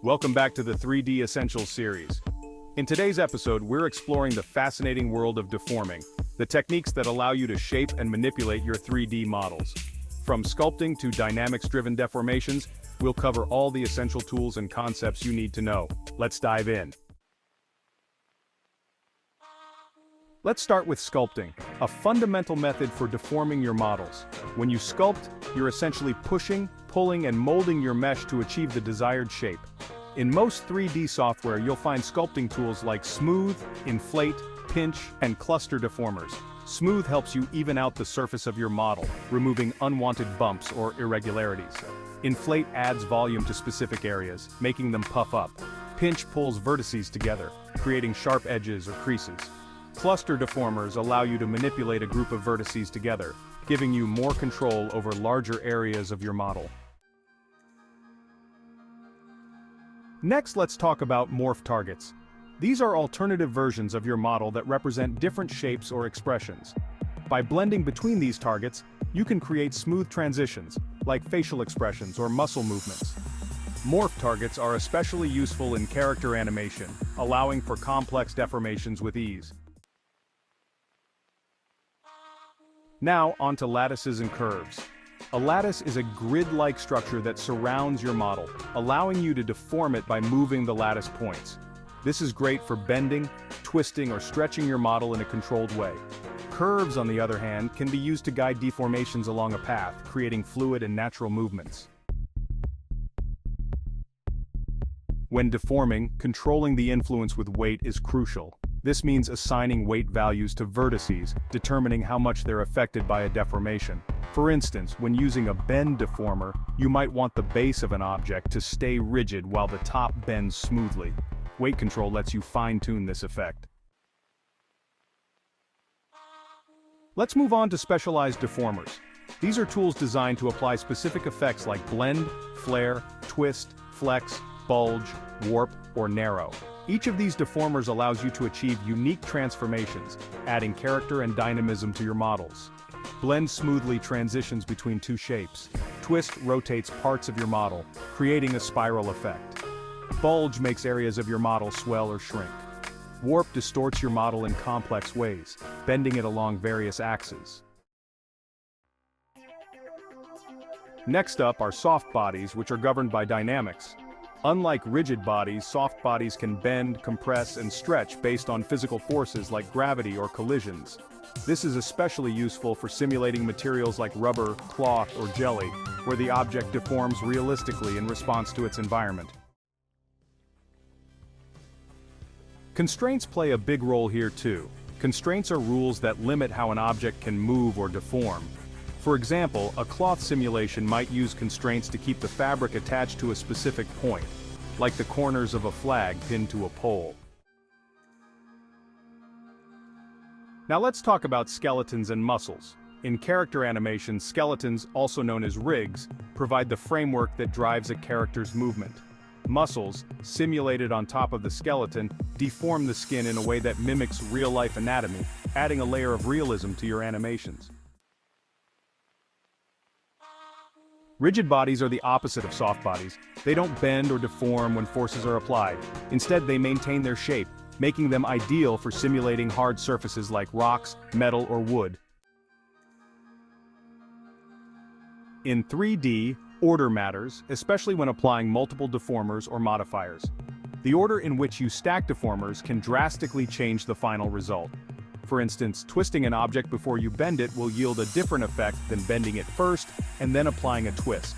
Welcome back to the 3D Essentials series. In today's episode, we're exploring the fascinating world of deforming, the techniques that allow you to shape and manipulate your 3D models. From sculpting to dynamics-driven deformations, we'll cover all the essential tools and concepts you need to know. Let's dive in. Let's start with sculpting, a fundamental method for deforming your models. When you sculpt, you're essentially pushing, pulling, and molding your mesh to achieve the desired shape. In most 3D software, you'll find sculpting tools like Smooth, Inflate, Pinch, and Cluster deformers. Smooth helps you even out the surface of your model, removing unwanted bumps or irregularities. Inflate adds volume to specific areas, making them puff up. Pinch pulls vertices together, creating sharp edges or creases. Cluster deformers allow you to manipulate a group of vertices together, giving you more control over larger areas of your model. Next, let's talk about morph targets. These are alternative versions of your model that represent different shapes or expressions. By blending between these targets, you can create smooth transitions, like facial expressions or muscle movements. Morph targets are especially useful in character animation, allowing for complex deformations with ease. Now, onto lattices and curves. A lattice is a grid-like structure that surrounds your model, allowing you to deform it by moving the lattice points. This is great for bending, twisting, or stretching your model in a controlled way. Curves, on the other hand, can be used to guide deformations along a path, creating fluid and natural movements. When deforming, controlling the influence with weight is crucial. This means assigning weight values to vertices, determining how much they're affected by a deformation. For instance, when using a bend deformer, you might want the base of an object to stay rigid while the top bends smoothly. Weight control lets you fine-tune this effect. Let's move on to specialized deformers. These are tools designed to apply specific effects like blend, flare, twist, flex, bulge, warp, or narrow. Each of these deformers allows you to achieve unique transformations, adding character and dynamism to your models. Blend smoothly transitions between two shapes. Twist rotates parts of your model, creating a spiral effect. Bulge makes areas of your model swell or shrink. Warp distorts your model in complex ways, bending it along various axes. Next up are soft bodies, which are governed by dynamics. Unlike rigid bodies, soft bodies can bend, compress, and stretch based on physical forces like gravity or collisions. This is especially useful for simulating materials like rubber, cloth, or jelly, where the object deforms realistically in response to its environment. Constraints play a big role here too. Constraints are rules that limit how an object can move or deform. For example, a cloth simulation might use constraints to keep the fabric attached to a specific point, like the corners of a flag pinned to a pole. Now let's talk about skeletons and muscles. In character animation, skeletons, also known as rigs, provide the framework that drives a character's movement. Muscles, simulated on top of the skeleton, deform the skin in a way that mimics real-life anatomy, adding a layer of realism to your animations. Rigid bodies are the opposite of soft bodies. They don't bend or deform when forces are applied. Instead, they maintain their shape, making them ideal for simulating hard surfaces like rocks, metal, or wood. In 3D, order matters, especially when applying multiple deformers or modifiers. The order in which you stack deformers can drastically change the final result. For instance, twisting an object before you bend it will yield a different effect than bending it first and then applying a twist.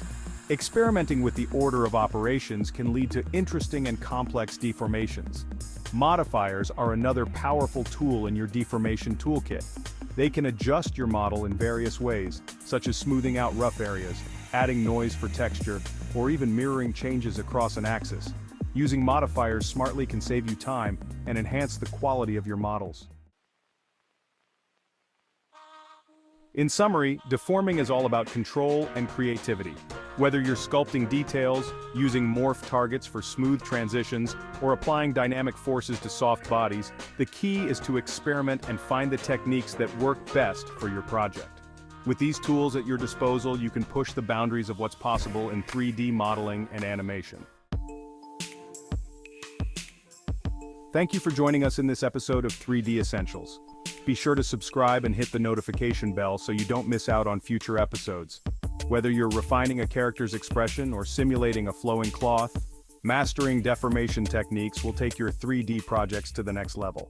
Experimenting with the order of operations can lead to interesting and complex deformations. Modifiers are another powerful tool in your deformation toolkit. They can adjust your model in various ways, such as smoothing out rough areas, adding noise for texture, or even mirroring changes across an axis. Using modifiers smartly can save you time and enhance the quality of your models. In summary, deforming is all about control and creativity. Whether you're sculpting details, using morph targets for smooth transitions, or applying dynamic forces to soft bodies, the key is to experiment and find the techniques that work best for your project. With these tools at your disposal, you can push the boundaries of what's possible in 3D modeling and animation. Thank you for joining us in this episode of 3D Essentials. Be sure to subscribe and hit the notification bell so you don't miss out on future episodes. Whether you're refining a character's expression or simulating a flowing cloth, mastering deformation techniques will take your 3D projects to the next level.